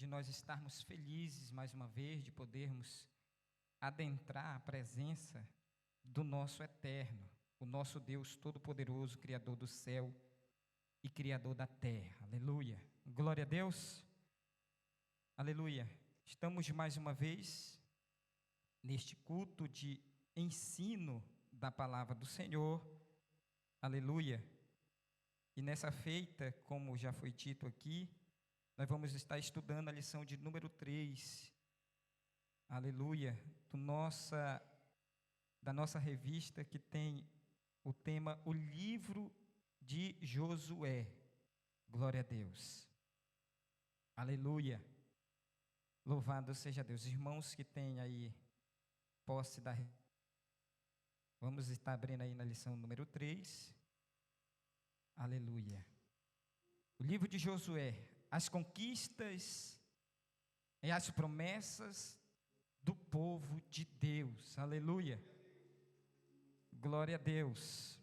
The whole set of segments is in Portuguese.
de nós estarmos felizes mais uma vez, de podermos adentrar a presença do nosso Eterno, o nosso Deus Todo-Poderoso, Criador do céu e Criador da terra. Aleluia. Glória a Deus. Aleluia. Estamos mais uma vez neste culto de ensino da palavra do Senhor. Aleluia. E nessa feita, como já foi dito aqui, nós vamos estar estudando a lição de número 3. Aleluia. Da nossa revista que tem o tema O Livro de Josué. Glória a Deus. Aleluia. Louvado seja Deus. Irmãos que têm aí posse da... Vamos estar abrindo aí na lição número 3. Aleluia. O livro de Josué, as conquistas e as promessas do povo de Deus. Aleluia. Glória a Deus.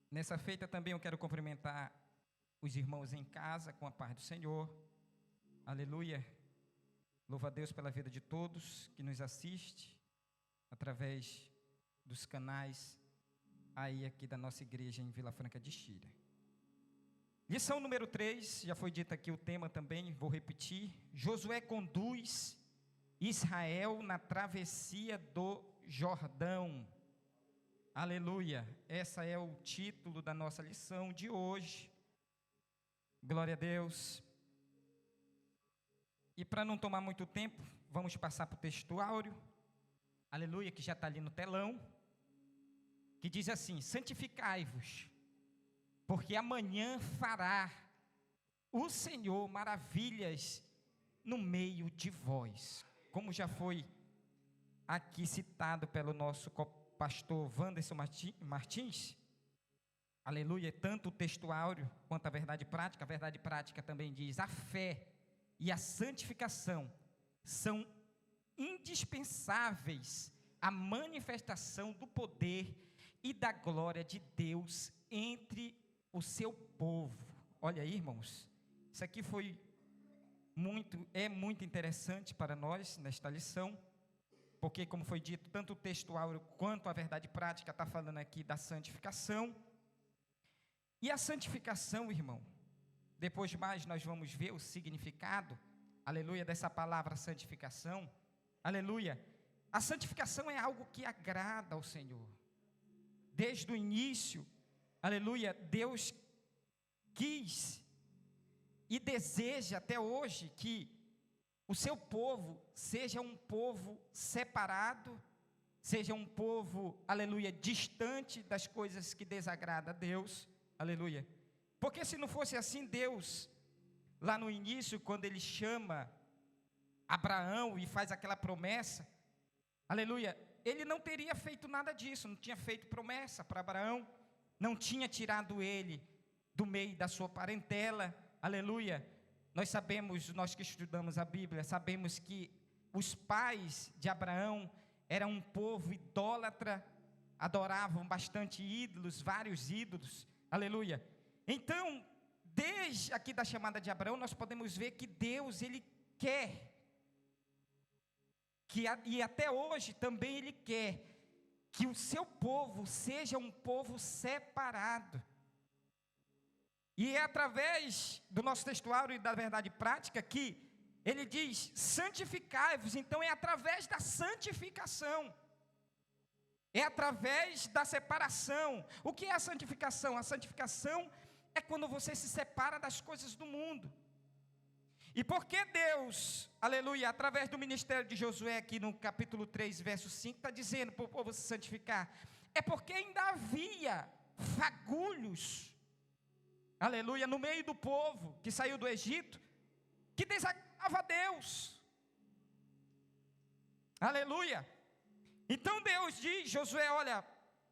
Nessa feita também eu quero cumprimentar os irmãos em casa com a paz do Senhor. Aleluia. Louva a Deus pela vida de todos que nos assiste através dos canais aí aqui da nossa igreja em Vila Franca de Xira. Lição número 3, já foi dito aqui o tema também, vou repetir. Josué conduz Israel na travessia do Jordão. Aleluia. Esse é o título da nossa lição de hoje. Glória a Deus. E para não tomar muito tempo, vamos passar para o texto áureo. Aleluia, que já está ali no telão. Que diz assim: santificai-vos, porque amanhã fará o Senhor maravilhas no meio de vós. Como já foi aqui citado pelo nosso pastor Wanderson Martins, aleluia, tanto o texto áureo quanto a verdade prática também diz: a fé e a santificação são indispensáveis à manifestação do poder e da glória de Deus entre o seu povo. Olha aí, irmãos, isso aqui é muito interessante para nós nesta lição, porque, como foi dito, tanto o texto áureo quanto a verdade prática está falando aqui da santificação. E a santificação, irmão, depois mais nós vamos ver o significado, aleluia, dessa palavra santificação. Aleluia. A santificação é algo que agrada ao Senhor. Desde o início, aleluia, Deus quis e deseja até hoje que o seu povo seja um povo separado, seja um povo, aleluia, distante das coisas que desagradam a Deus, aleluia. Porque se não fosse assim, Deus, lá no início, quando Ele chama Abraão e faz aquela promessa, aleluia, Ele não teria feito nada disso, não tinha feito promessa para Abraão, não tinha tirado ele do meio da sua parentela, aleluia. Nós sabemos, nós que estudamos a Bíblia, sabemos que os pais de Abraão eram um povo idólatra, adoravam bastante ídolos, vários ídolos, aleluia. Então, desde aqui da chamada de Abraão, nós podemos ver que Deus, Ele quer, e até hoje também Ele quer, que o seu povo seja um povo separado. E é através do nosso textuário e da verdade prática que Ele diz: santificai-vos. Então é através da santificação, é através da separação. O que é a santificação? A santificação é quando você se separa das coisas do mundo. E por que Deus, aleluia, através do ministério de Josué, aqui no capítulo 3, verso 5, está dizendo para o povo se santificar? É porque ainda havia fagulhos, aleluia, no meio do povo que saiu do Egito, que desagradava a Deus, aleluia. Então Deus diz: Josué, olha,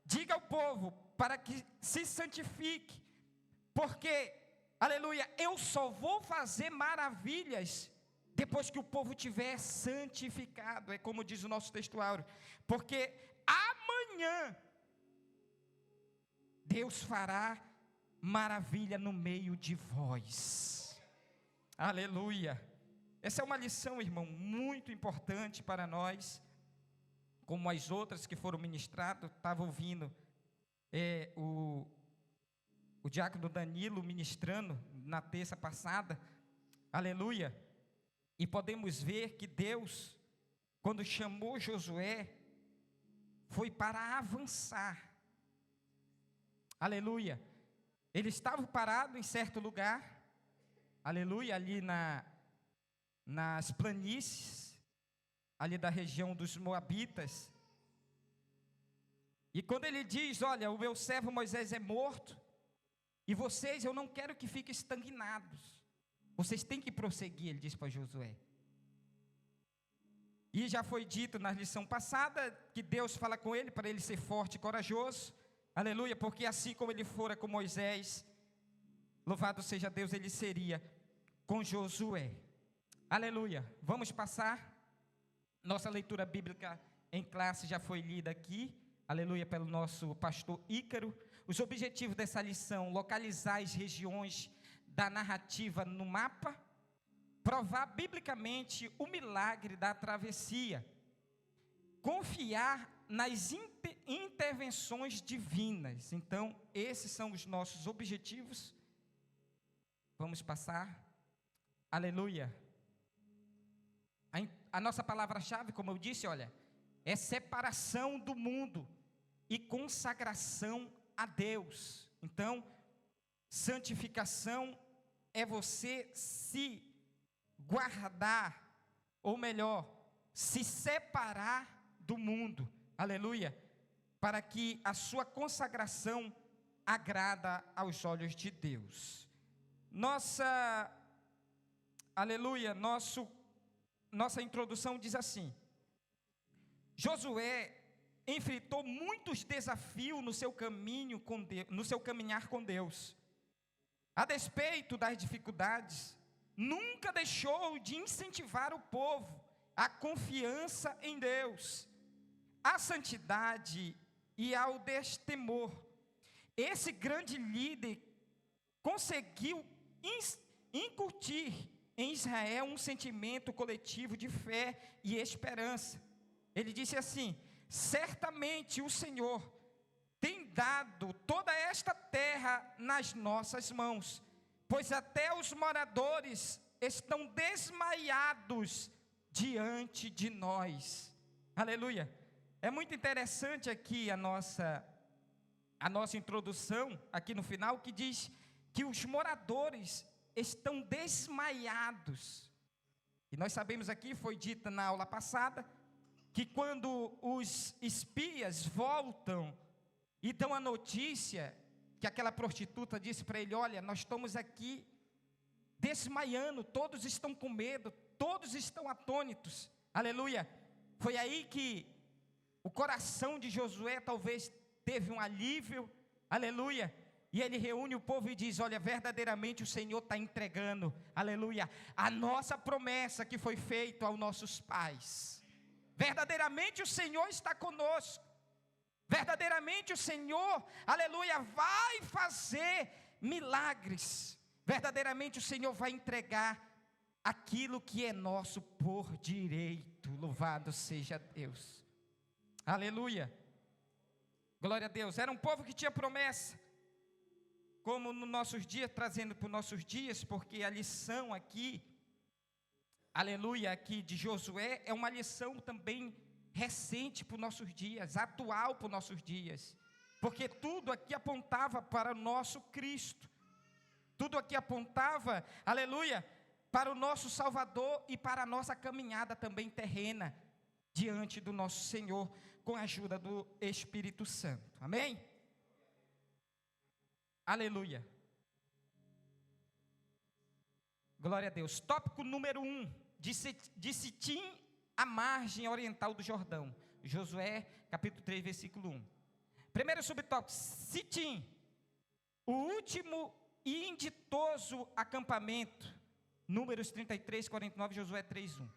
diga ao povo para que se santifique, porque, aleluia, eu só vou fazer maravilhas depois que o povo tiver santificado. É como diz o nosso textuário: porque amanhã Deus fará maravilha no meio de vós. Aleluia. Essa é uma lição, irmão, muito importante para nós, como as outras que foram ministradas. Estava ouvindo o diácono Danilo ministrando na terça passada, aleluia, e podemos ver que Deus, quando chamou Josué, foi para avançar, aleluia. Ele estava parado em certo lugar, aleluia, ali nas planícies, ali da região dos Moabitas. E quando ele diz, olha, o meu servo Moisés é morto, e vocês, eu não quero que fiquem estagnados, vocês têm que prosseguir, ele diz para Josué. E já foi dito na lição passada, que Deus fala com ele, para ele ser forte e corajoso, aleluia, porque assim como ele fora com Moisés, louvado seja Deus, ele seria com Josué, aleluia. Vamos passar, nossa leitura bíblica em classe já foi lida aqui, aleluia, pelo nosso pastor Ícaro. Os objetivos dessa lição: localizar as regiões da narrativa no mapa, provar biblicamente o milagre da travessia, confiar nas intervenções divinas. Então, esses são os nossos objetivos. Vamos passar, aleluia. A nossa palavra-chave, como eu disse, olha, é separação do mundo e consagração a Deus. Então, santificação é você se guardar, ou melhor, se separar do mundo, aleluia, para que a sua consagração agrada aos olhos de Deus. Aleluia, nossa introdução diz assim: Josué enfrentou muitos desafios no seu caminho com Deus, no seu caminhar com Deus. A despeito das dificuldades, nunca deixou de incentivar o povo à confiança em Deus, à santidade e ao destemor. Esse grande líder conseguiu incutir em Israel um sentimento coletivo de fé e esperança. Ele disse assim: certamente o Senhor tem dado toda esta terra nas nossas mãos, pois até os moradores estão desmaiados diante de nós. Aleluia. É muito interessante aqui a nossa introdução, aqui no final, que diz que os moradores estão desmaiados. E nós sabemos aqui, foi dita na aula passada, que quando os espias voltam e dão a notícia, que aquela prostituta disse para ele: olha, nós estamos aqui desmaiando, todos estão com medo, todos estão atônitos, aleluia. Foi aí que o coração de Josué talvez teve um alívio, aleluia, e ele reúne o povo e diz: olha, verdadeiramente o Senhor está entregando, aleluia, a nossa promessa que foi feita aos nossos pais. Verdadeiramente o Senhor está conosco, verdadeiramente o Senhor, aleluia, vai fazer milagres, verdadeiramente o Senhor vai entregar aquilo que é nosso por direito. Louvado seja Deus, aleluia, glória a Deus. Era um povo que tinha promessa, como nos nossos dias, trazendo para os nossos dias, porque a lição aqui, aleluia, aqui de Josué, é uma lição também recente para os nossos dias, atual para os nossos dias, porque tudo aqui apontava para o nosso Cristo, tudo aqui apontava, aleluia, para o nosso Salvador e para a nossa caminhada também terrena, diante do nosso Senhor, com a ajuda do Espírito Santo, amém? Aleluia, glória a Deus. Tópico número 1, de Sitim, a margem oriental do Jordão. Josué, capítulo 3, versículo 1. Primeiro subtópico: Sitim, o último e inditoso acampamento. Números 33, 49, Josué 3, 1.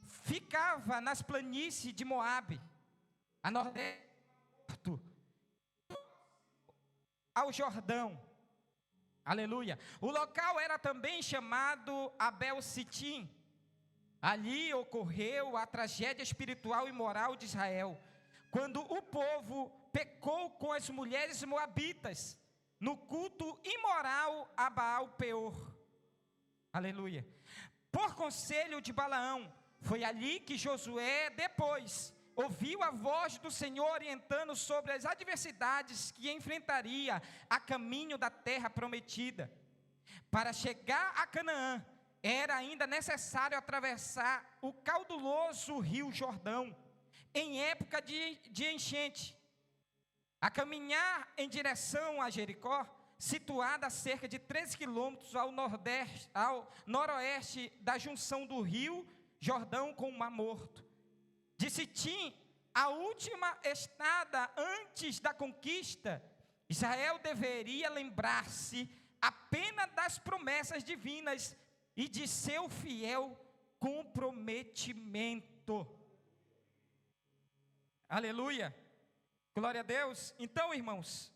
Ficava nas planícies de Moabe, a nordeste ao Jordão. Aleluia. O local era também chamado Abel-Sitim. Ali ocorreu a tragédia espiritual e moral de Israel, quando o povo pecou com as mulheres moabitas, no culto imoral a Baal-Peor. Aleluia. Por conselho de Balaão, foi ali que Josué depois ouviu a voz do Senhor orientando sobre as adversidades que enfrentaria a caminho da terra prometida. Para chegar a Canaã, era ainda necessário atravessar o caudaloso rio Jordão, em época de enchente. A caminhar em direção a Jericó, situada a cerca de 13 quilômetros ao noroeste da junção do rio Jordão com o Mar Morto. De Sitim, a última estada antes da conquista, Israel deveria lembrar-se apenas das promessas divinas e de seu fiel comprometimento. Aleluia, glória a Deus. Então, irmãos,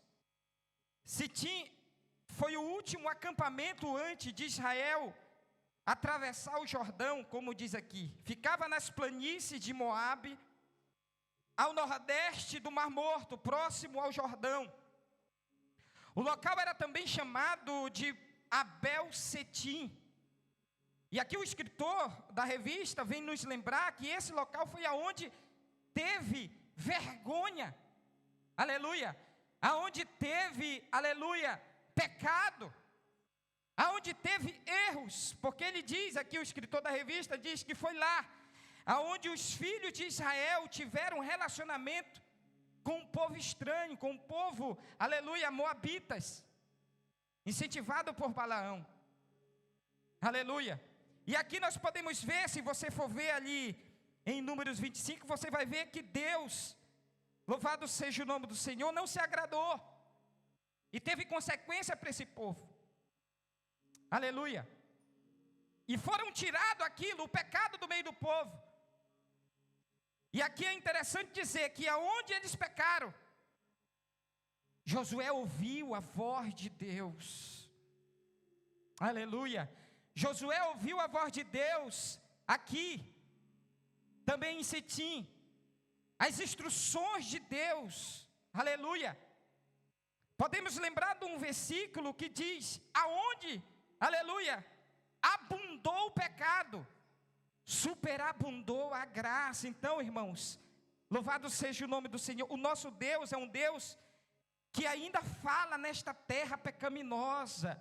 Sitim foi o último acampamento antes de Israel atravessar o Jordão, como diz aqui. Ficava nas planícies de Moabe, ao nordeste do Mar Morto, próximo ao Jordão. O local era também chamado de Abel-Sitim. E aqui o escritor da revista vem nos lembrar que esse local foi aonde teve vergonha, aleluia, aonde teve, aleluia, pecado, aonde teve erros, porque ele diz aqui, o escritor da revista diz que foi lá, aonde os filhos de Israel tiveram um relacionamento com um povo estranho, com um povo, aleluia, moabitas, incentivado por Balaão, aleluia. E aqui nós podemos ver, se você for ver ali em Números 25, você vai ver que Deus, louvado seja o nome do Senhor, não se agradou e teve consequência para esse povo. Aleluia. E foram tirado aquilo, o pecado do meio do povo. E aqui é interessante dizer que aonde eles pecaram, Josué ouviu a voz de Deus. Aleluia. Josué ouviu a voz de Deus aqui, também em Sitim, as instruções de Deus. Aleluia. Podemos lembrar de um versículo que diz, aonde, aleluia, abundou o pecado, superabundou a graça. Então, irmãos, louvado seja o nome do Senhor. O nosso Deus é um Deus que ainda fala nesta terra pecaminosa.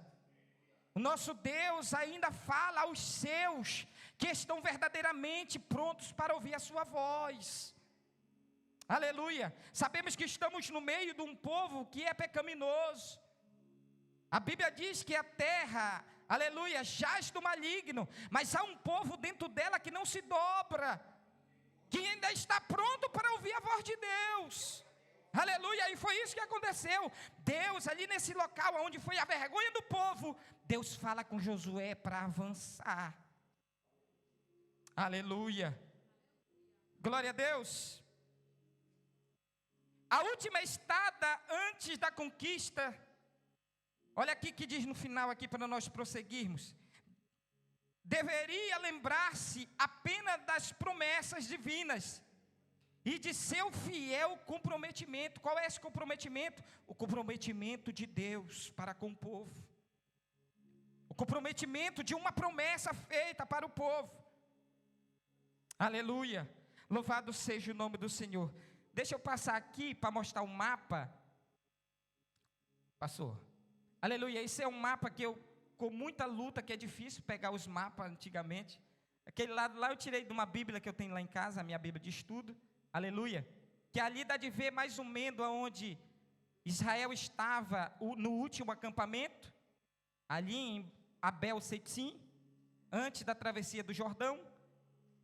O nosso Deus ainda fala aos seus que estão verdadeiramente prontos para ouvir a sua voz. Aleluia. Sabemos que estamos no meio de um povo que é pecaminoso. A Bíblia diz que a terra, aleluia, jaz do maligno, mas há um povo dentro dela que não se dobra, que ainda está pronto para ouvir a voz de Deus. Aleluia, e foi isso que aconteceu. Deus ali nesse local onde foi a vergonha do povo, Deus fala com Josué para avançar. Aleluia, glória a Deus. A última estada antes da conquista, olha aqui que diz no final aqui para nós prosseguirmos. Deveria lembrar-se apenas das promessas divinas e de seu fiel comprometimento. Qual é esse comprometimento? O comprometimento de Deus para com o povo. O comprometimento de uma promessa feita para o povo. Aleluia. Louvado seja o nome do Senhor. Deixa eu passar aqui para mostrar o mapa. Passou. Aleluia. Esse é um mapa que eu, com muita luta, que é difícil pegar os mapas antigamente. Aquele lado lá eu tirei de uma Bíblia que eu tenho lá em casa, a minha Bíblia de estudo. Aleluia. Que ali dá de ver mais ou menos aonde Israel estava no último acampamento, ali em Abel-Sitim, antes da travessia do Jordão.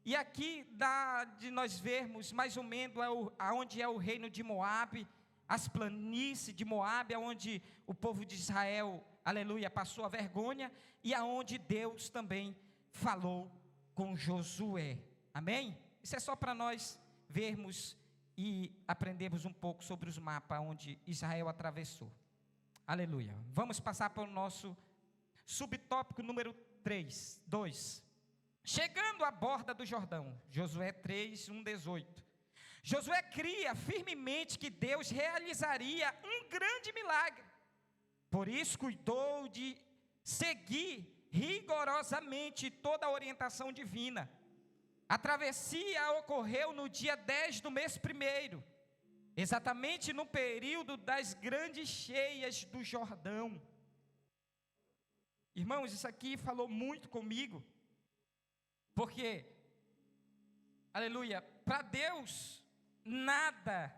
E aqui dá de nós vermos mais ou menos aonde é o reino de Moabe, as planícies de Moabe, aonde o povo de Israel, aleluia, passou a vergonha, e aonde Deus também falou com Josué. Amém? Isso é só para nós vermos e aprendermos um pouco sobre os mapas onde Israel atravessou. Aleluia. Vamos passar para o nosso subtópico número 2. Chegando à borda do Jordão, Josué 3, 18. Josué cria firmemente que Deus realizaria um grande milagre. Por isso cuidou de seguir rigorosamente toda a orientação divina. A travessia ocorreu no dia 10 do mês 1º, exatamente no período das grandes cheias do Jordão. Irmãos, isso aqui falou muito comigo, porque, aleluia, para Deus, nada,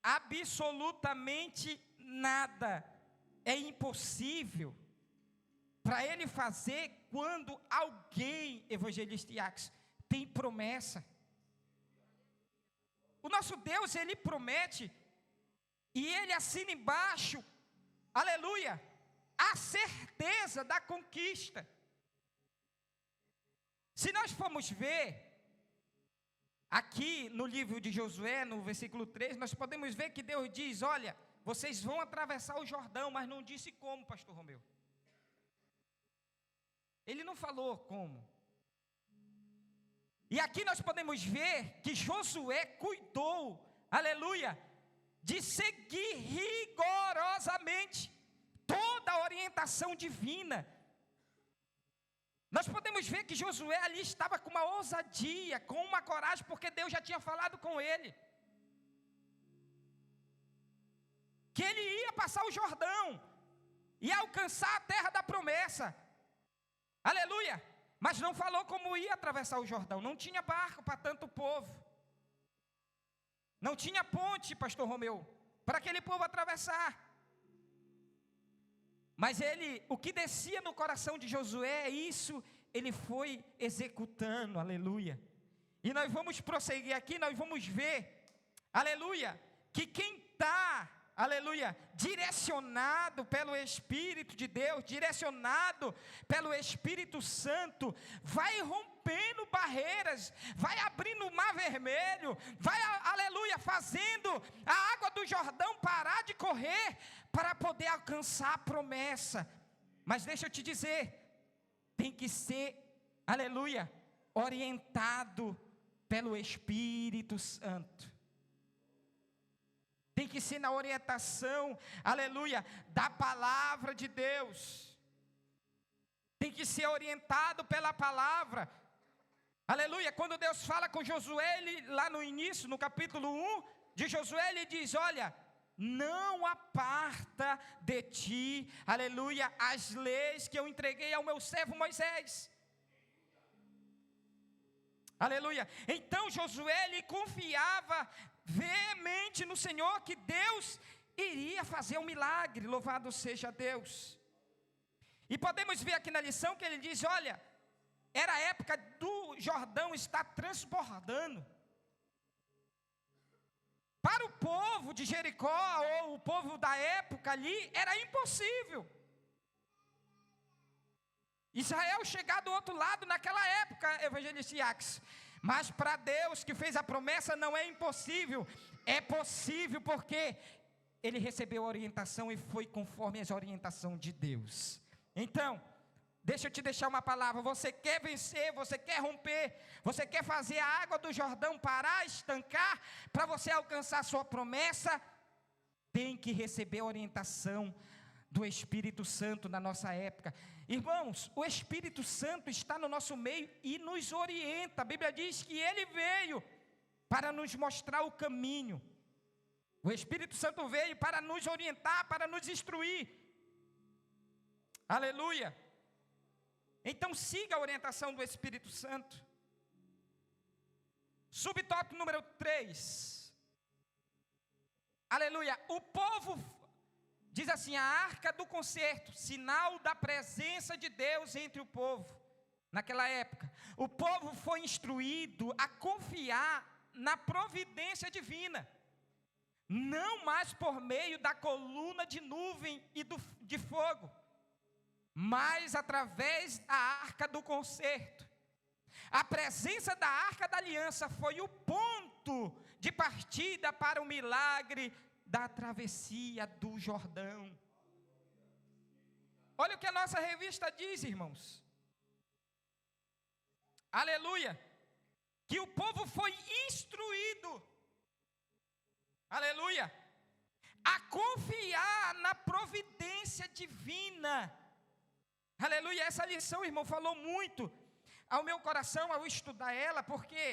absolutamente nada, é impossível para Ele fazer quando alguém, evangelista Iax, tem promessa. O nosso Deus, Ele promete, e Ele assina embaixo, aleluia, a certeza da conquista. Se nós formos ver, aqui no livro de Josué, no versículo 3, nós podemos ver que Deus diz, olha, vocês vão atravessar o Jordão, mas não disse como, pastor Romeu. Ele não falou como. E aqui nós podemos ver que Josué cuidou, aleluia, de seguir rigorosamente toda a orientação divina. Nós podemos ver que Josué ali estava com uma ousadia, com uma coragem, porque Deus já tinha falado com ele. Que ele ia passar o Jordão, ia alcançar a terra da promessa. Aleluia! Mas não falou como ia atravessar o Jordão. Não tinha barco para tanto povo. Não tinha ponte, pastor Romeu, para aquele povo atravessar. Mas o que descia no coração de Josué, isso ele foi executando, aleluia. E nós vamos prosseguir aqui, nós vamos ver, aleluia, que quem está, aleluia, direcionado pelo Espírito de Deus, direcionado pelo Espírito Santo, vai rompendo barreiras, vai abrindo o mar vermelho, vai, aleluia, fazendo a água do Jordão parar de correr, para poder alcançar a promessa. Mas deixa eu te dizer, tem que ser, aleluia, orientado pelo Espírito Santo. Tem que ser na orientação, aleluia, da palavra de Deus. Tem que ser orientado pela palavra. Aleluia, quando Deus fala com Josué, lá no início, no capítulo 1 de Josué, ele diz, olha, não aparta de ti, aleluia, as leis que eu entreguei ao meu servo Moisés. Aleluia. Então Josué, ele confiava veemente no Senhor, que Deus iria fazer um milagre, louvado seja Deus. E podemos ver aqui na lição que ele diz, olha, era a época do Jordão estar transbordando. Para o povo de Jericó, ou o povo da época ali, era impossível Israel chegar do outro lado naquela época, evangelista Iax. Mas para Deus que fez a promessa não é impossível. É possível porque ele recebeu a orientação e foi conforme a orientação de Deus. Então, deixa eu te deixar uma palavra. Você quer vencer, você quer romper, você quer fazer a água do Jordão parar, estancar, para você alcançar a sua promessa, tem que receber a orientação do Espírito Santo na nossa época. Irmãos, o Espírito Santo está no nosso meio e nos orienta. A Bíblia diz que Ele veio para nos mostrar o caminho. O Espírito Santo veio para nos orientar, para nos instruir. Aleluia. Então siga a orientação do Espírito Santo. Subtópico número 3. Aleluia. O povo, diz assim, a arca do concerto, sinal da presença de Deus entre o povo. Naquela época, o povo foi instruído a confiar na providência divina. Não mais por meio da coluna de nuvem e de fogo, mas através da arca do concerto. A presença da arca da aliança foi o ponto de partida para o milagre da travessia do Jordão. Olha o que a nossa revista diz, irmãos. Aleluia. Que o povo foi instruído. Aleluia. A confiar na providência divina. Aleluia. Essa lição, irmão, falou muito ao meu coração ao estudar ela, porque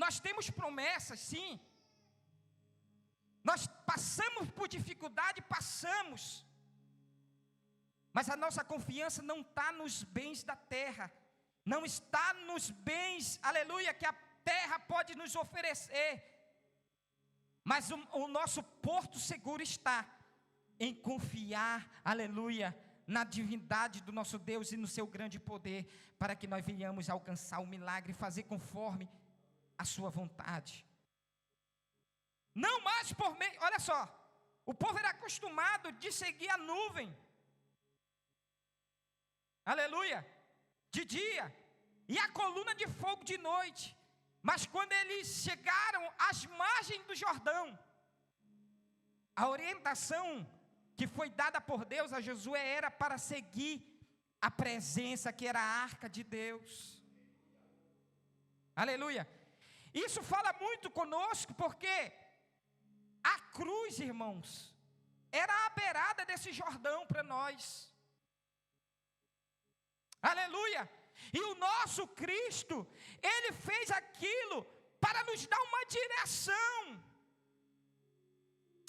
nós temos promessas, sim. Nós passamos por dificuldade, passamos. Mas a nossa confiança não está nos bens da terra. Não está nos bens, aleluia, que a terra pode nos oferecer. Mas o nosso porto seguro está em confiar, aleluia, na divindade do nosso Deus e no seu grande poder, para que nós venhamos alcançar o milagre e fazer conforme a sua vontade. Não mais por meio, olha só, o povo era acostumado de seguir a nuvem, aleluia, de dia, e a coluna de fogo de noite. Mas quando eles chegaram às margens do Jordão, a orientação que foi dada por Deus a Josué era para seguir a presença que era a arca de Deus. Aleluia. Isso fala muito conosco, porque a cruz, irmãos, era a beirada desse Jordão para nós. Aleluia. E o nosso Cristo, Ele fez aquilo para nos dar uma direção.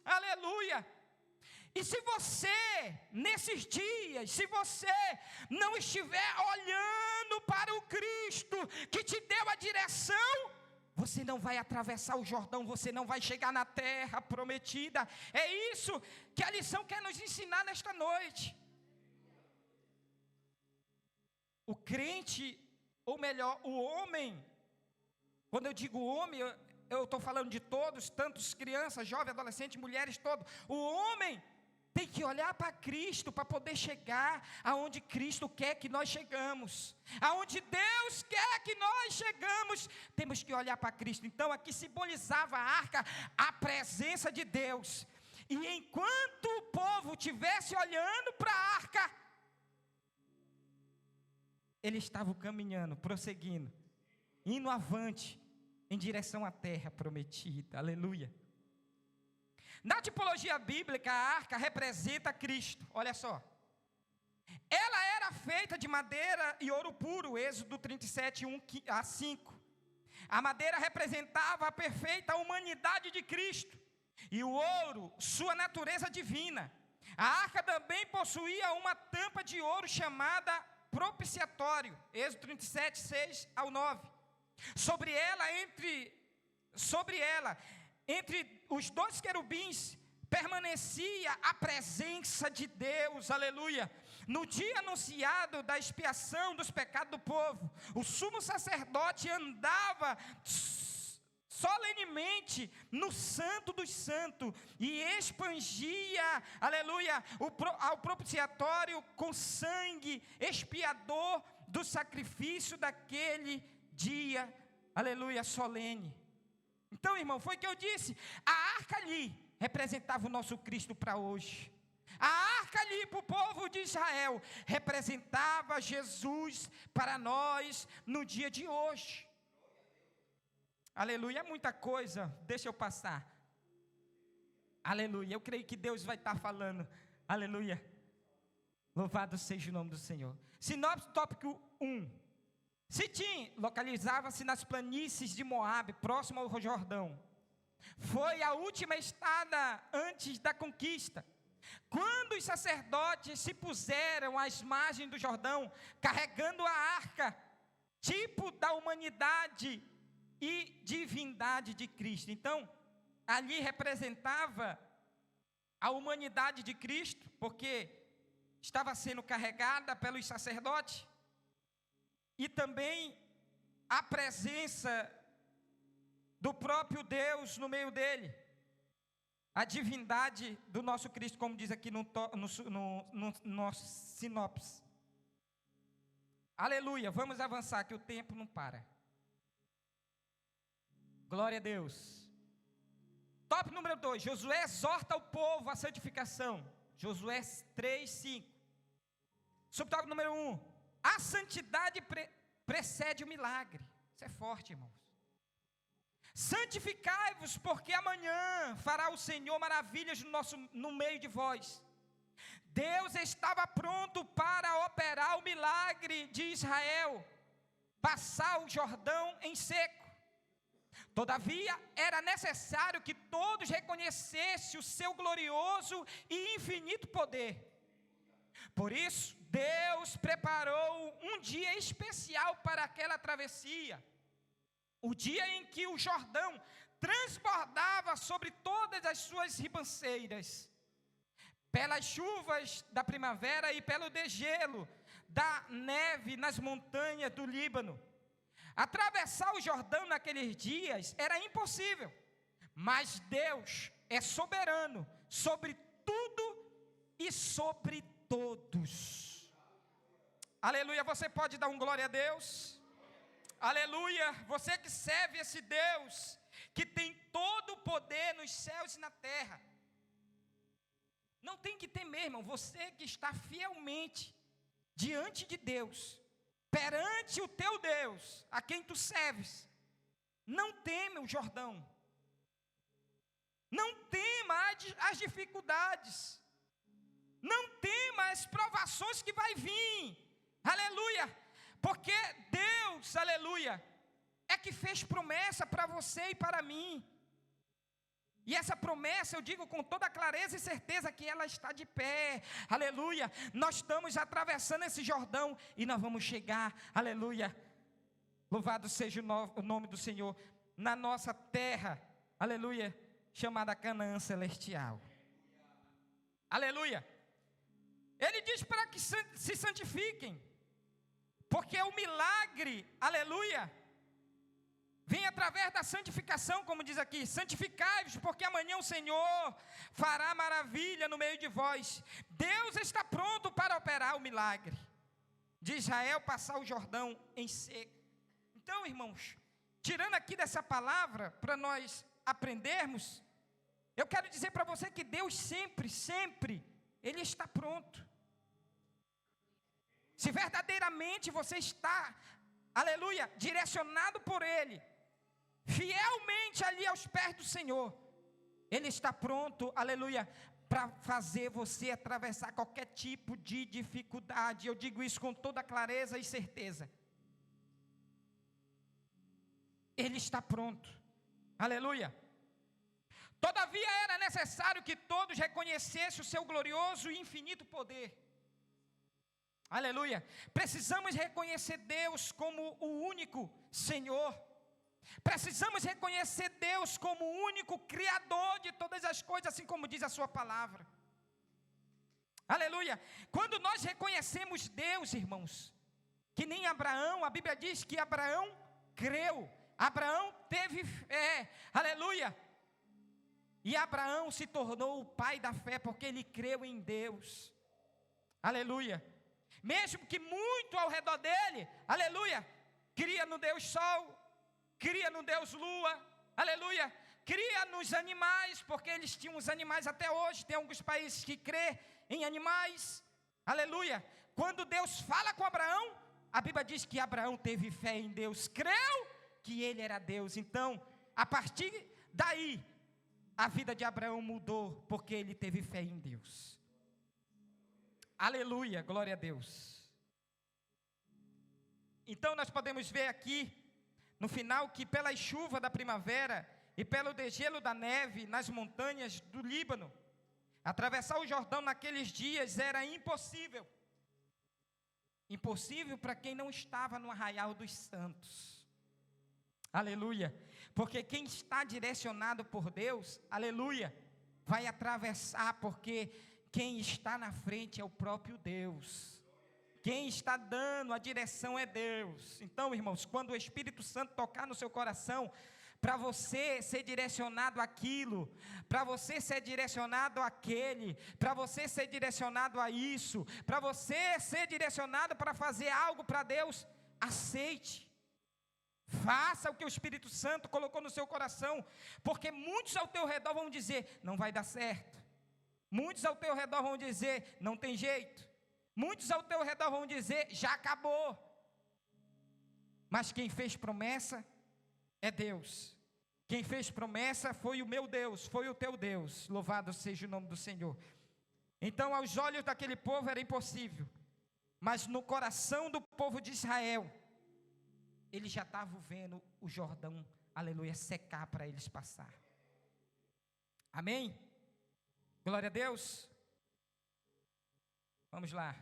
Aleluia. E se você, nesses dias, se você não estiver olhando para o Cristo que te deu a direção, você não vai atravessar o Jordão, você não vai chegar na terra prometida. É isso que a lição quer nos ensinar nesta noite. O crente, ou melhor, o homem, quando eu digo homem, eu estou falando de todos, tantos crianças, jovens, adolescentes, mulheres, todos. O homem tem que olhar para Cristo para poder chegar aonde Cristo quer que nós chegamos. Aonde Deus quer que nós chegamos, temos que olhar para Cristo. Então aqui simbolizava a arca, a presença de Deus. E enquanto o povo estivesse olhando para a arca, eles estavam caminhando, prosseguindo, indo avante, em direção à terra prometida. Aleluia. Na tipologia bíblica, a arca representa Cristo. Olha só. Ela era feita de madeira e ouro puro, Êxodo 37, 1 a 5. A madeira representava a perfeita humanidade de Cristo. E o ouro, sua natureza divina. A arca também possuía uma tampa de ouro chamada propiciatório, Êxodo 37, 6 ao 9. Sobre ela, entre os dois querubins, permanecia a presença de Deus, aleluia. No dia anunciado da expiação dos pecados do povo, o sumo sacerdote andava solenemente no santo dos santos e expangia, aleluia, ao propiciatório com sangue expiador do sacrifício daquele dia, aleluia, solene. Então, irmão, foi o que eu disse, a arca ali representava o nosso Cristo para hoje. A arca ali para o povo de Israel representava Jesus para nós no dia de hoje. Aleluia, é muita coisa, deixa eu passar. Aleluia, eu creio que Deus vai estar falando. Aleluia, louvado seja o nome do Senhor. Sinopse tópico 1. Sitim localizava-se nas planícies de Moabe, próximo ao Jordão. Foi a última estada antes da conquista. Quando os sacerdotes se puseram às margens do Jordão, carregando a arca, tipo da humanidade e divindade de Cristo. Então, ali representava a humanidade de Cristo, porque estava sendo carregada pelos sacerdotes, e também a presença do próprio Deus no meio dele, a divindade do nosso Cristo, como diz aqui no nosso sinopse. Aleluia, vamos avançar que o tempo não para. Glória a Deus. Tópico número 2, Josué exorta o povo à santificação. Josué 3, 5. Subtópico número 1. A santidade precede o milagre. Isso é forte, irmãos. Santificai-vos, porque amanhã fará o Senhor maravilhas no meio de vós. Deus estava pronto para operar o milagre de Israel, passar o Jordão em seco. Todavia, era necessário que todos reconhecessem o seu glorioso e infinito poder. Por isso, Deus preparou um dia especial para aquela travessia. O dia em que o Jordão transbordava sobre todas as suas ribanceiras, pelas chuvas da primavera e pelo degelo da neve nas montanhas do Líbano. Atravessar o Jordão naqueles dias era impossível, mas Deus é soberano sobre tudo e sobre todos. Aleluia, você pode dar um glória a Deus? Aleluia, você que serve esse Deus, que tem todo o poder nos céus e na terra. Não tem que temer, irmão, você que está fielmente diante de Deus, perante o teu Deus, a quem tu serves, não teme o Jordão, não tema as dificuldades, não tema as provações que vai vir, aleluia, porque Deus, aleluia, é que fez promessa para você e para mim. E essa promessa, eu digo com toda clareza e certeza que ela está de pé, aleluia. Nós estamos atravessando esse Jordão e nós vamos chegar, aleluia. Louvado seja o nome do Senhor, na nossa terra, aleluia, chamada Canaã Celestial. Aleluia. Ele diz para que se santifiquem, porque o milagre, aleluia, vem através da santificação, como diz aqui. Santificai-vos, porque amanhã o Senhor fará maravilha no meio de vós. Deus está pronto para operar o milagre de Israel passar o Jordão em seco. Então, irmãos, tirando aqui dessa palavra, para nós aprendermos, eu quero dizer para você que Deus sempre, Ele está pronto. Se verdadeiramente você está, aleluia, direcionado por Ele, fielmente ali aos pés do Senhor, Ele está pronto, aleluia, para fazer você atravessar qualquer tipo de dificuldade. Eu digo isso com toda clareza e certeza. Ele está pronto, aleluia. Todavia era necessário que todos reconhecessem o seu glorioso e infinito poder. Aleluia. Precisamos reconhecer Deus como o único Senhor. Precisamos reconhecer Deus como o único Criador de todas as coisas, assim como diz a sua palavra. Aleluia. Quando nós reconhecemos Deus, irmãos, que nem Abraão, a Bíblia diz que Abraão creu. Abraão teve fé. Aleluia. E Abraão se tornou o pai da fé, porque ele creu em Deus. Aleluia. Mesmo que muito ao redor dele, aleluia, cria no Deus Sol, cria no Deus Lua, aleluia, cria nos animais, porque eles tinham os animais até hoje. Tem alguns países que crê em animais, aleluia. Quando Deus fala com Abraão, a Bíblia diz que Abraão teve fé em Deus, creu que ele era Deus. Então, a partir daí, a vida de Abraão mudou, porque ele teve fé em Deus. Aleluia, glória a Deus. Então nós podemos ver aqui, no final, que pela chuva da primavera e pelo degelo da neve nas montanhas do Líbano, atravessar o Jordão naqueles dias era impossível. Impossível para quem não estava no arraial dos santos. Aleluia. Porque quem está direcionado por Deus, aleluia, vai atravessar, porque quem está na frente é o próprio Deus. Quem está dando a direção é Deus. Então, irmãos, quando o Espírito Santo tocar no seu coração, para você ser direcionado àquilo, para você ser direcionado àquele, para você ser direcionado a isso, para você ser direcionado para fazer algo para Deus, aceite. Faça o que o Espírito Santo colocou no seu coração, porque muitos ao teu redor vão dizer, não vai dar certo. Muitos ao teu redor vão dizer, não tem jeito. Muitos ao teu redor vão dizer, já acabou. Mas quem fez promessa é Deus. Quem fez promessa foi o meu Deus, foi o teu Deus. Louvado seja o nome do Senhor. Então, aos olhos daquele povo era impossível. Mas no coração do povo de Israel, eles já estavam vendo o Jordão, aleluia, secar para eles passar. Amém? Glória a Deus. Vamos lá.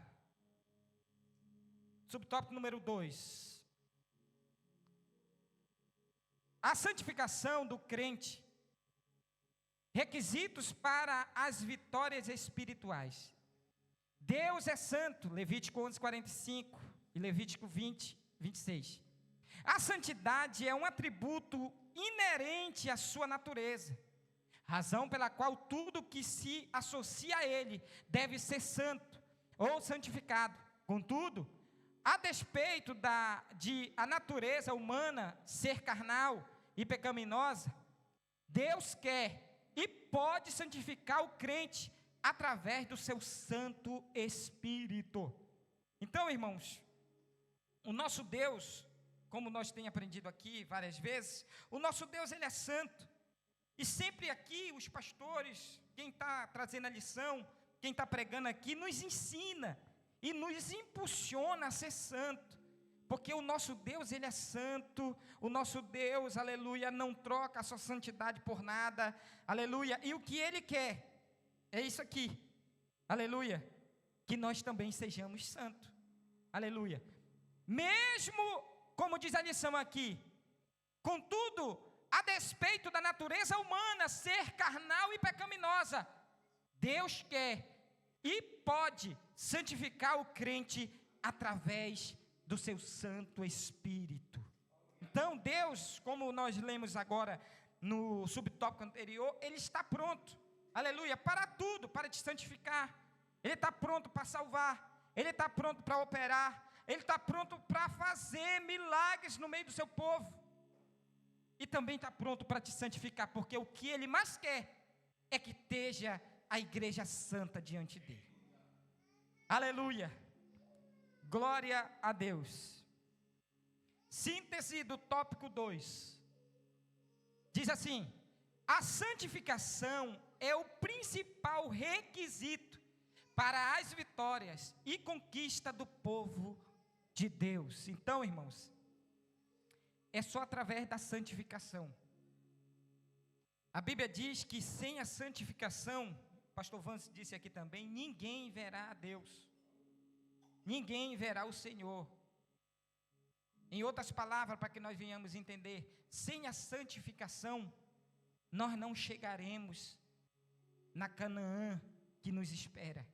Subtópico número 2. A santificação do crente. Requisitos para as vitórias espirituais. Deus é santo, Levítico 11:45 e Levítico 20:26. A santidade é um atributo inerente à sua natureza, razão pela qual tudo que se associa a ele deve ser santo ou santificado. Contudo, a despeito de a natureza humana ser carnal e pecaminosa, Deus quer e pode santificar o crente através do seu Santo Espírito. Então, irmãos, o nosso Deus, como nós temos aprendido aqui várias vezes, o nosso Deus, Ele é santo. E sempre aqui, os pastores, quem está trazendo a lição, quem está pregando aqui, nos ensina e nos impulsiona a ser santo. Porque o nosso Deus, Ele é santo, o nosso Deus, aleluia, não troca a sua santidade por nada, aleluia. E o que Ele quer é isso aqui, aleluia, que nós também sejamos santos, aleluia. Mesmo, como diz a lição aqui, contudo, a despeito da natureza humana ser carnal e pecaminosa, Deus quer e pode santificar o crente através do seu Santo Espírito. Então Deus, como nós lemos agora no subtópico anterior, Ele está pronto, aleluia, para tudo, para te santificar. Ele está pronto para salvar, Ele está pronto para operar, Ele está pronto para fazer milagres no meio do seu povo. E também está pronto para te santificar, porque o que Ele mais quer é que esteja a igreja santa diante dEle. Aleluia, glória a Deus. Síntese do tópico 2. Diz assim: a santificação é o principal requisito para as vitórias e conquista do povo de Deus. Então, irmãos, é só através da santificação. A Bíblia diz que sem a santificação, o pastor Vance disse aqui também, ninguém verá a Deus, ninguém verá o Senhor. Em outras palavras, para que nós venhamos entender, sem a santificação, nós não chegaremos na Canaã que nos espera.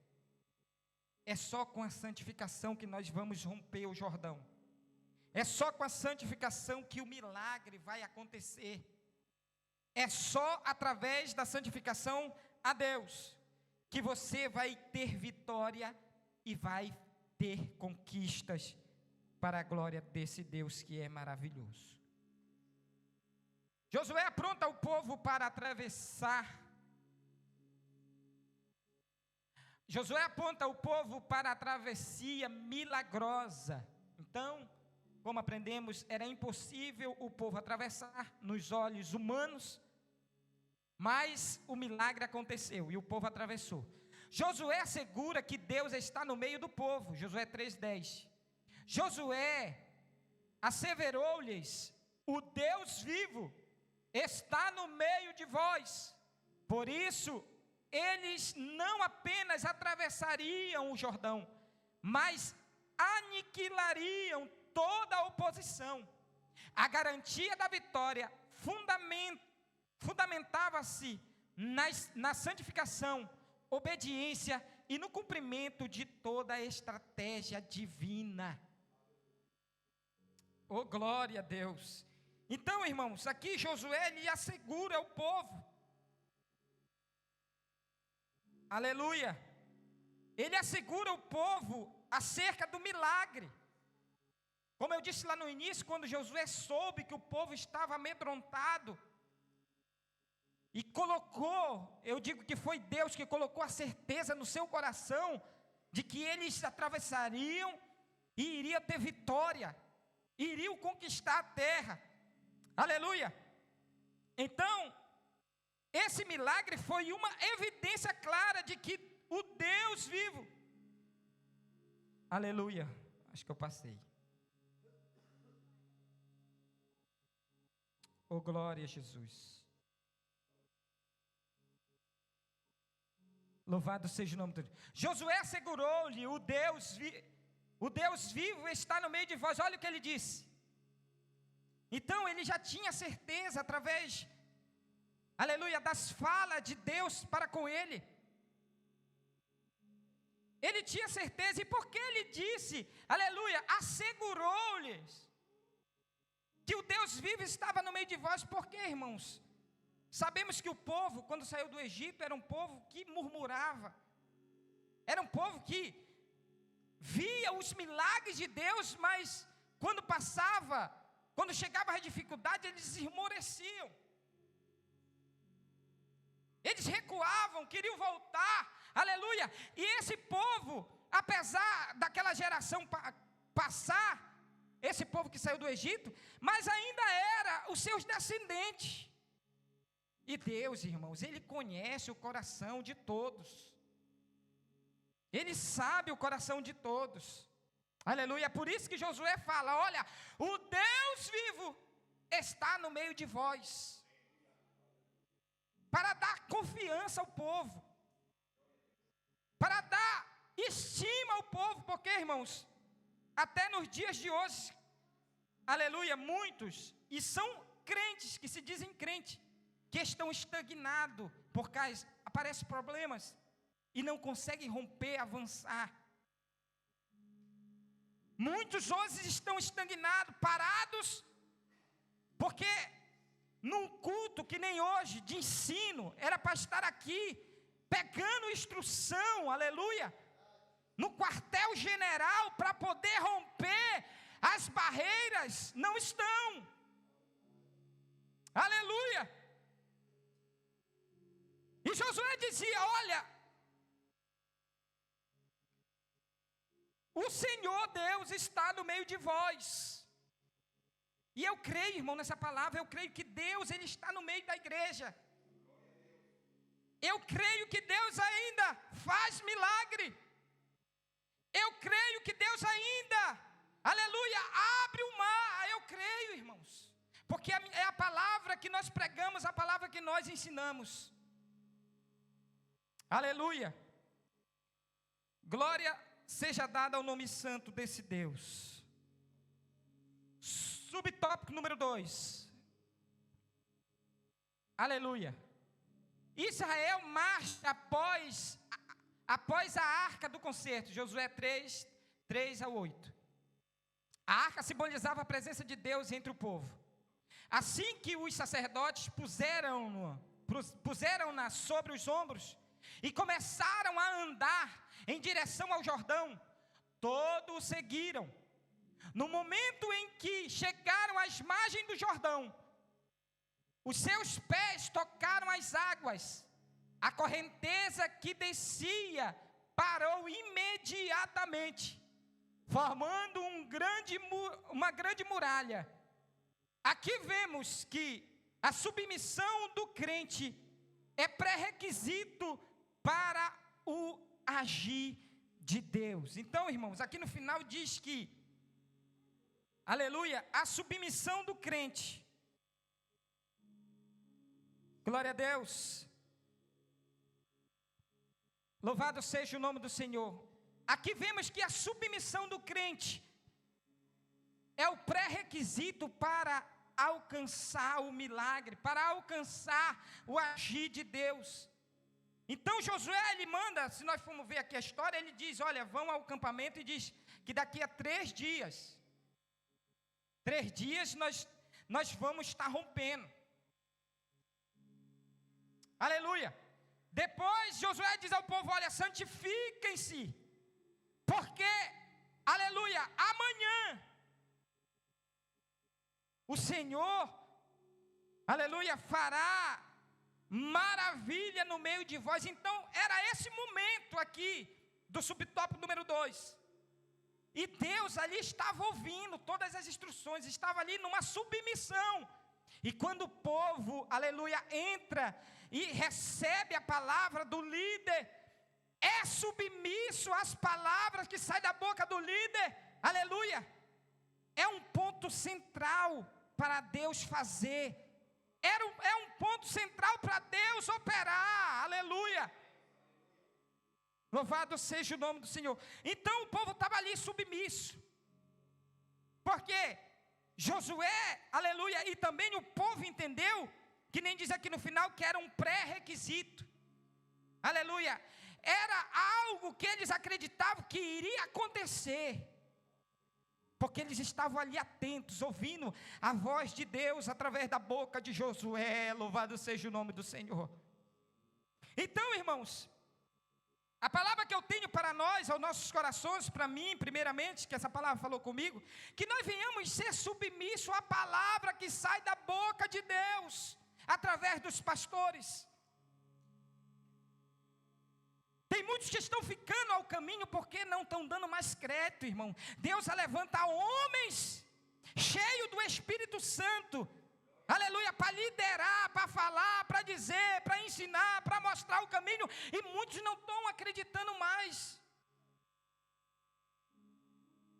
É só com a santificação que nós vamos romper o Jordão. É só com a santificação que o milagre vai acontecer. É só através da santificação a Deus que você vai ter vitória e vai ter conquistas para a glória desse Deus que é maravilhoso. Josué apronta o povo para atravessar. Josué aponta o povo para a travessia milagrosa. Então, como aprendemos, era impossível o povo atravessar nos olhos humanos, mas o milagre aconteceu e o povo atravessou. Josué assegura que Deus está no meio do povo, Josué 3:10. Josué asseverou-lhes: o Deus vivo está no meio de vós. Por isso, eles não apenas atravessariam o Jordão, mas aniquilariam toda a oposição. A garantia da vitória fundamentava-se na santificação, obediência e no cumprimento de toda a estratégia divina. Oh, glória a Deus! Então, irmãos, aqui Josué lhe assegura ao povo, aleluia, ele assegura o povo acerca do milagre. Como eu disse lá no início, quando Josué soube que o povo estava amedrontado, e colocou, eu digo que foi Deus que colocou a certeza no seu coração de que eles atravessariam e iriam ter vitória, iriam conquistar a terra. Aleluia! Então, esse milagre foi uma evidência clara de que o Deus vivo. Aleluia! Acho que eu passei. Oh, glória a Jesus. Louvado seja o nome de Deus. Josué assegurou-lhe: o Deus vivo está no meio de vós. Olha o que ele disse. Então ele já tinha certeza através, aleluia, das falas de Deus para com ele. Ele tinha certeza. E por que ele disse, aleluia, assegurou-lhes que o Deus vivo estava no meio de vós? Por quê, irmãos? Sabemos que o povo, quando saiu do Egito, era um povo que murmurava. Era um povo que via os milagres de Deus, mas quando chegava a dificuldade, eles esmoreciam. Eles recuavam, queriam voltar. Aleluia! E esse povo, apesar daquela geração passar, esse povo que saiu do Egito, mas ainda era os seus descendentes. E Deus, irmãos, Ele conhece o coração de todos. Ele sabe o coração de todos. Aleluia. Por isso que Josué fala: olha, o Deus vivo está no meio de vós. Para dar confiança ao povo. Para dar estima ao povo. Porque, irmãos, até nos dias de hoje, aleluia, muitos, e são crentes, que se dizem crentes, que estão estagnados, por causa, aparecem problemas, e não conseguem romper, avançar. Muitos hoje estão estagnados, parados, porque num culto que nem hoje, de ensino, era para estar aqui, pegando instrução, aleluia, no quartel general, para poder romper as barreiras, não estão. Aleluia. E Josué dizia: olha, o Senhor Deus está no meio de vós. E eu creio, irmão, nessa palavra. Eu creio que Deus, Ele está no meio da igreja. Eu creio que Deus ainda faz milagre. Eu creio que Deus ainda, aleluia, abre o mar. Eu creio, irmãos, porque é a palavra que nós pregamos, a palavra que nós ensinamos. Aleluia. Glória seja dada ao nome santo desse Deus. Subtópico número 2. Aleluia. Israel marcha após a arca do concerto. Josué 3:3-8. A arca simbolizava a presença de Deus entre o povo. Assim que os sacerdotes puseram-na sobre os ombros e começaram a andar em direção ao Jordão, todos o seguiram. No momento em que chegaram às margens do Jordão, os seus pés tocaram as águas. A correnteza que descia parou imediatamente, formando uma grande muralha. Aqui vemos que a submissão do crente é pré-requisito para o agir de Deus. Então, irmãos, aqui no final diz que, aleluia, a submissão do crente. Glória a Deus. Louvado seja o nome do Senhor. Aqui vemos que a submissão do crente é o pré-requisito para alcançar o milagre, para alcançar o agir de Deus. Então Josué, ele manda, se nós formos ver aqui a história, ele diz: olha, vão ao acampamento, e diz que daqui a 3 dias, nós vamos estar rompendo. Aleluia. Depois Josué diz ao povo: olha, santifiquem-se, porque, aleluia, amanhã o Senhor, aleluia, fará maravilha no meio de vós. Então, era esse momento aqui, do subtópico número 2. E Deus ali estava ouvindo todas as instruções, estava ali numa submissão. E quando o povo, aleluia, entra e recebe a palavra do líder, é submisso às palavras que saem da boca do líder, aleluia. É um ponto central para Deus fazer. É um ponto central para Deus operar, aleluia. Louvado seja o nome do Senhor. Então o povo estava ali submisso. Porque Josué, aleluia, e também o povo entendeu, que nem diz aqui no final, que era um pré-requisito. Aleluia. Era algo que eles acreditavam que iria acontecer. Porque eles estavam ali atentos, ouvindo a voz de Deus através da boca de Josué. Louvado seja o nome do Senhor. Então, irmãos, a palavra que eu tenho para nós, aos nossos corações, para mim, primeiramente, que essa palavra falou comigo, que nós venhamos ser submissos à palavra que sai da boca de Deus, através dos pastores. Tem muitos que estão ficando ao caminho porque não estão dando mais crédito, irmão. Deus vai levantar homens cheios do Espírito Santo, aleluia, para liderar, para falar, para dizer, para ensinar, para mostrar o caminho, e muitos não estão acreditando mais.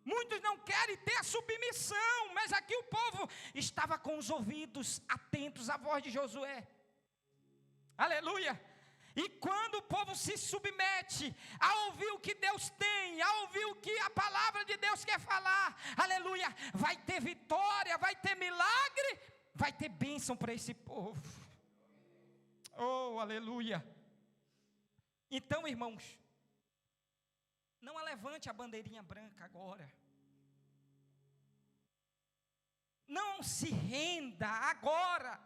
Muitos não querem ter a submissão, mas aqui o povo estava com os ouvidos atentos à voz de Josué, aleluia. E quando o povo se submete a ouvir o que Deus tem, a ouvir o que a palavra de Deus quer falar, aleluia, vai ter vitória, vai ter milagre, vai ter bênção para esse povo. Oh, aleluia. Então, irmãos, não levante a bandeirinha branca agora. Não se renda agora.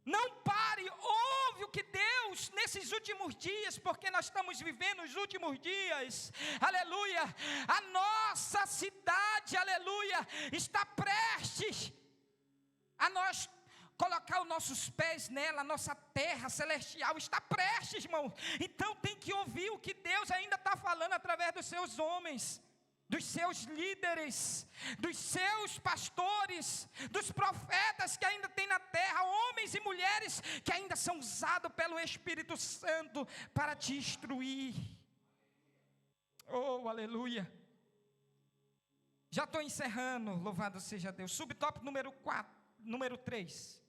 Não pare, ouve o que Deus, nesses últimos dias, porque nós estamos vivendo os últimos dias, aleluia, a nossa cidade, aleluia, está prestes a nós colocar os nossos pés nela, a nossa terra celestial está prestes, irmão. Então tem que ouvir o que Deus ainda está falando através dos seus homens, dos seus líderes, dos seus pastores, dos profetas que ainda tem na terra, homens e mulheres que ainda são usados pelo Espírito Santo para te instruir. Oh, aleluia. Já estou encerrando, louvado seja Deus. Subtópico número 3.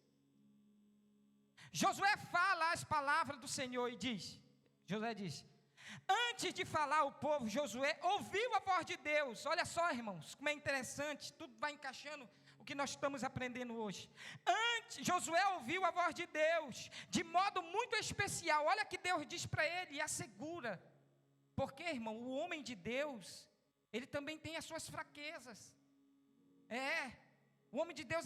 Josué fala as palavras do Senhor e diz, Josué diz, antes de falar o povo, Josué ouviu a voz de Deus. Olha só, irmãos, como é interessante, tudo vai encaixando o que nós estamos aprendendo hoje. Josué ouviu a voz de Deus, de modo muito especial. Olha que Deus diz para ele e assegura. Porque, irmão, o homem de Deus, ele também tem as suas fraquezas. O homem de Deus,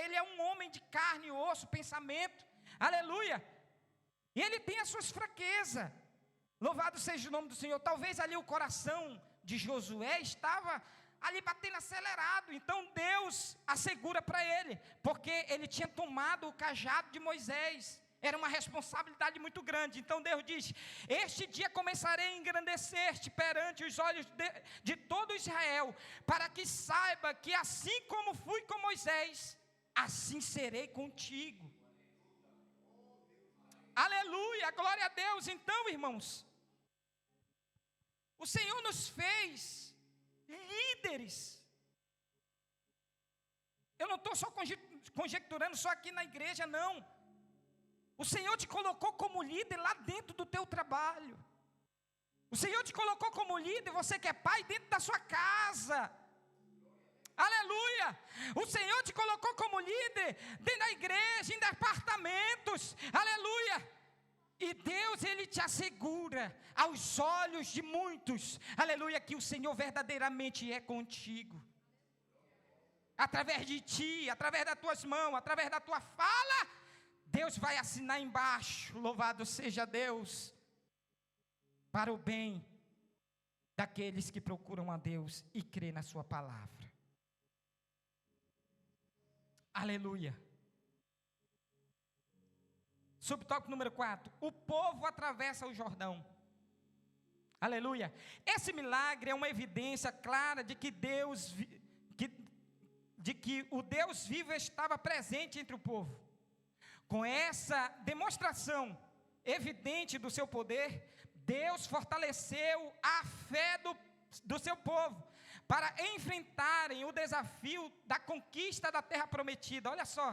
ele é um homem de carne e osso, pensamento. Aleluia. E ele tem as suas fraquezas. Louvado seja o nome do Senhor. Talvez ali o coração de Josué estava ali batendo acelerado. Então Deus assegura para ele, porque ele tinha tomado o cajado de Moisés. Era uma responsabilidade muito grande. Então Deus diz, este dia começarei a engrandecer-te perante os olhos de todo Israel, para que saiba que assim como fui com Moisés, assim serei contigo. Aleluia, glória a Deus. Então, irmãos, o Senhor nos fez líderes. Eu não estou só conjecturando só aqui na igreja, não. O Senhor te colocou como líder lá dentro do teu trabalho. O Senhor te colocou como líder, você que é pai, dentro da sua casa. Aleluia. O Senhor te colocou como líder dentro da igreja, em departamentos. Aleluia. E Deus, Ele te assegura aos olhos de muitos, aleluia, que o Senhor verdadeiramente é contigo. Através de ti, através das tuas mãos, através da tua fala, Deus vai assinar embaixo, louvado seja Deus, para o bem daqueles que procuram a Deus e crê na sua palavra. Aleluia. Subtópico número 4. O povo atravessa o Jordão. Aleluia. Esse milagre é uma evidência clara de que o Deus vivo estava presente entre o povo. Com essa demonstração evidente do seu poder, Deus fortaleceu a fé do seu povo para enfrentarem o desafio da conquista da terra prometida. Olha só.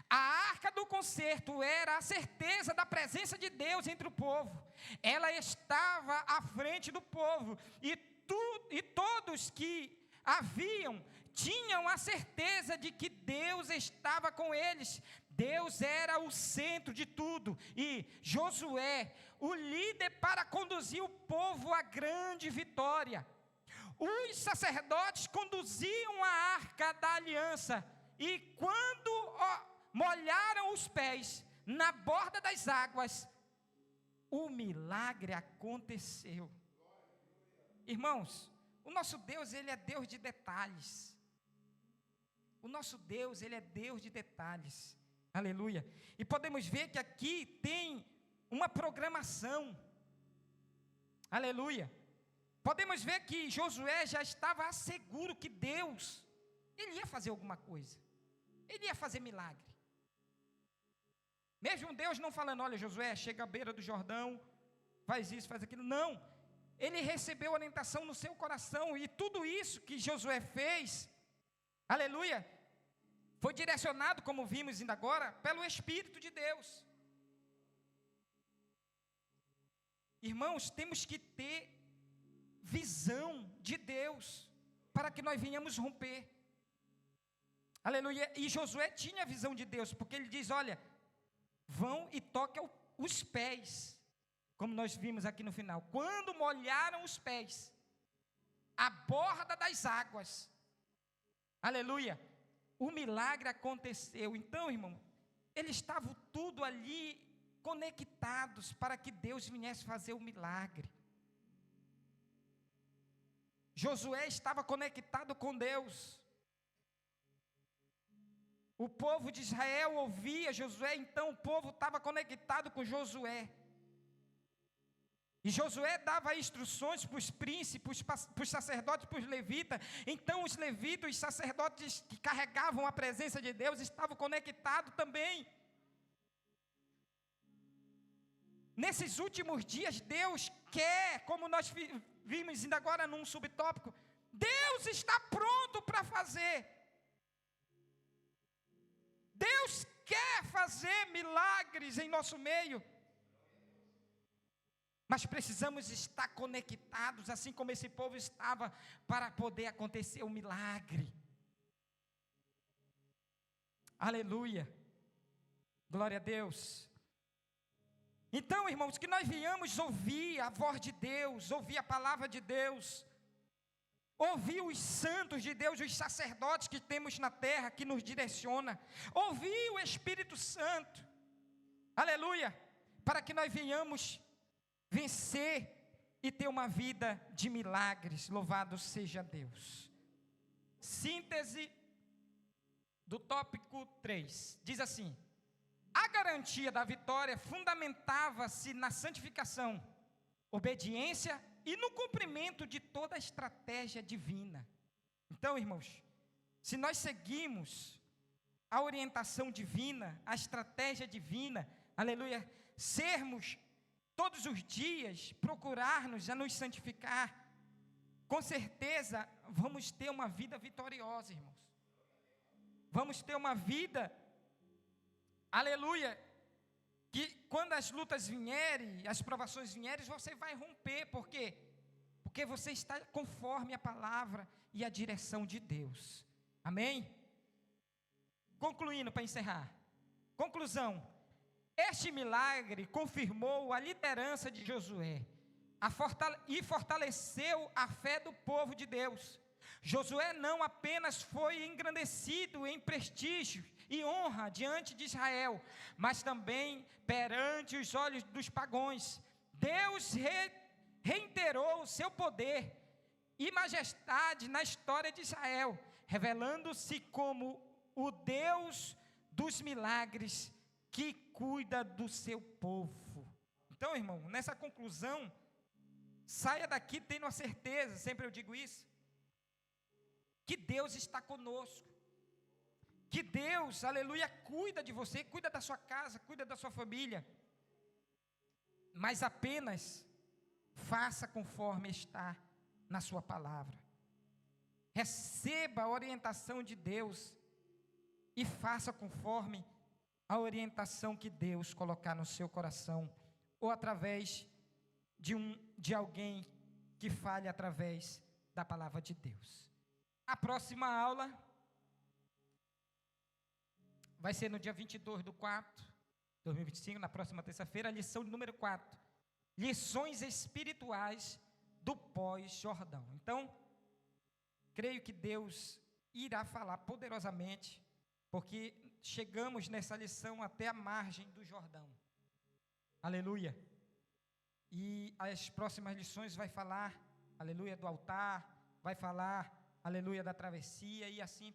A arca do concerto era a certeza da presença de Deus entre o povo. Ela estava à frente do povo. E todos que tinham a certeza de que Deus estava com eles. Deus era o centro de tudo. E Josué, o líder para conduzir o povo à grande vitória. Os sacerdotes conduziam a arca da aliança. E quando molharam os pés na borda das águas, o milagre aconteceu. Irmãos, o nosso Deus, Ele é Deus de detalhes. O nosso Deus, Ele é Deus de detalhes. Aleluia. E podemos ver que aqui tem uma programação. Aleluia. Podemos ver que Josué já estava seguro que Deus, Ele ia fazer alguma coisa. Ele ia fazer milagre. Mesmo Deus não falando, olha Josué, chega à beira do Jordão, faz isso, faz aquilo. Não. Ele recebeu orientação no seu coração. E tudo isso que Josué fez, aleluia, foi direcionado, como vimos ainda agora, pelo Espírito de Deus. Irmãos, temos que ter visão de Deus, para que nós venhamos romper. Aleluia. E Josué tinha a visão de Deus, porque ele diz, olha, vão e toquem os pés, como nós vimos aqui no final. Quando molharam os pés, a borda das águas, aleluia, o milagre aconteceu. Então, irmão, eles estavam tudo ali conectados para que Deus viesse fazer o milagre. Josué estava conectado com Deus. O povo de Israel ouvia Josué, então o povo estava conectado com Josué. E Josué dava instruções para os príncipes, para os sacerdotes, para os levitas. Então os levitas, os sacerdotes que carregavam a presença de Deus, estavam conectados também. Nesses últimos dias, Deus quer, como nós vimos ainda agora num subtópico, Deus está pronto para fazer. Deus quer fazer milagres em nosso meio. Mas precisamos estar conectados, assim como esse povo estava, para poder acontecer o milagre. Aleluia. Glória a Deus. Então, irmãos, que nós venhamos ouvir a voz de Deus, ouvir a palavra de Deus, ouvir os santos de Deus, os sacerdotes que temos na terra, que nos direciona, ouvir o Espírito Santo, aleluia, para que nós venhamos vencer e ter uma vida de milagres. Louvado seja Deus. Síntese do tópico 3, diz assim: a garantia da vitória fundamentava-se na santificação, obediência e no cumprimento de toda a estratégia divina. Então, irmãos, se nós seguimos a orientação divina, a estratégia divina, aleluia, sermos todos os dias, procurarmos a nos santificar, com certeza vamos ter uma vida vitoriosa, irmãos. Vamos ter uma vida, aleluia, que quando as lutas vierem, as provações vierem, você vai romper. Por quê? Porque você está conforme a palavra e a direção de Deus. Amém? Concluindo, para encerrar. Conclusão. Este milagre confirmou a liderança de Josué e fortaleceu a fé do povo de Deus. Josué não apenas foi engrandecido em prestígio e honra diante de Israel, mas também perante os olhos dos pagãos. Deus reiterou o seu poder e majestade na história de Israel, revelando-se como o Deus dos milagres que cuida do seu povo. Então, irmão, nessa conclusão, saia daqui tendo a certeza, sempre eu digo isso, que Deus está conosco, que Deus, aleluia, cuida de você, cuida da sua casa, cuida da sua família, mas apenas faça conforme está na sua palavra. Receba a orientação de Deus e faça conforme a orientação que Deus colocar no seu coração, ou através de alguém que fale através da palavra de Deus. A próxima aula vai ser no dia 22/4/2025, na próxima terça-feira, a lição número 4. Lições espirituais do pós-Jordão. Então, creio que Deus irá falar poderosamente, porque chegamos nessa lição até a margem do Jordão. Aleluia. E as próximas lições vai falar, aleluia, do altar, vai falar, aleluia, da travessia e assim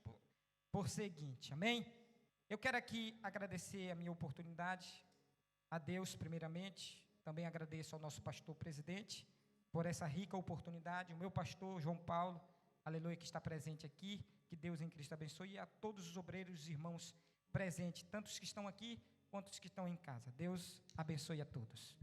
por seguinte. Amém? Eu quero aqui agradecer a minha oportunidade, a Deus primeiramente, também agradeço ao nosso pastor presidente por essa rica oportunidade, o meu pastor João Paulo, aleluia, que está presente aqui, que Deus em Cristo abençoe, e a todos os obreiros e irmãos presentes, tanto os que estão aqui, quanto os que estão em casa. Deus abençoe a todos.